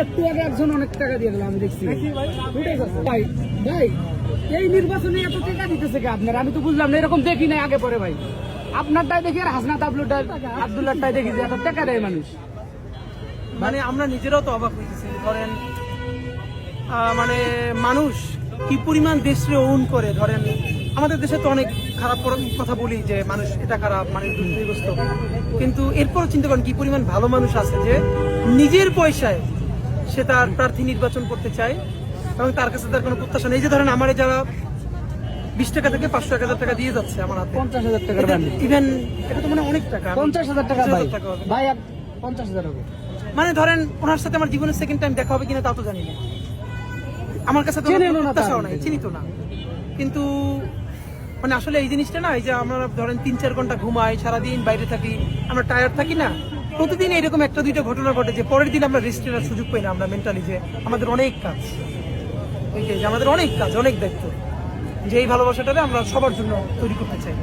একটু আগে একজন অনেক টাকা দিয়ে দিলাম, আমি দেখছি ভাই। ভাই এই নির্বাচনে এত টাকা দিতেছে কি আপনার? আমি তো বুঝলাম না, এরকম দেখি নাই আগে পরে ভাই। আপনারটাই দেখি আর হাসনাত আব্দুল্লাহটাই দেখি যে এত টাকা দেয় মানুষ। মানে আমরা নিজেরাও তো অবাক হয়েছি। ধরেন মানে মানুষ কি পরিমাণ দেশে ওন করে। ধরেন আমাদের দেশে তো অনেক খারাপ কথা বলি যে মানুষ এটা খারাপ, মানে দুর্নীতিগ্রস্ত, কিন্তু এরপর চিন্তা করেন কি পরিমাণ ভালো মানুষ আছে যে নিজের পয়সায় সে তার প্রার্থী নির্বাচন করতে চায় এবং তার কাছে তার কোনো প্রত্যাশা নেই। যে ধরেন আমার যারা 20 টাকা থেকে 500-1000 টাকা দিয়ে যাচ্ছে আমার হাতে, 50,000 টাকা, ইভেন এটা তো মানে অনেক টাকা, 50,000 টাকা ভাই, 50,000 হবে। মানে ধরেন ওনার সাথে আমার জীবনের সেকেন্ড টাইম দেখা হবে কিনা তা তো জানি না, আমার কাছে তো প্রত্যাশাও নাই, চিনি তো না। কিন্তু মানে আসলে এই জিনিসটা না, এই যে আমরা ধরেন 3-4 ঘন্টা ঘুমাই, সারাদিন বাইরে থাকি, আমরা টায়ার্ড থাকি না, প্রতিদিন এরকম 1-2টা ঘটনা ঘটে যে পরের দিন আমরা রেস্ট নেওয়ার সুযোগ পাই না। আমরা মেন্টালি যে আমাদের অনেক কাজ, আমাদের অনেক কাজ, অনেক দায়িত্ব, যে এই ভালোবাসাটাকে আমরা সবার জন্য তৈরি করতে চাই।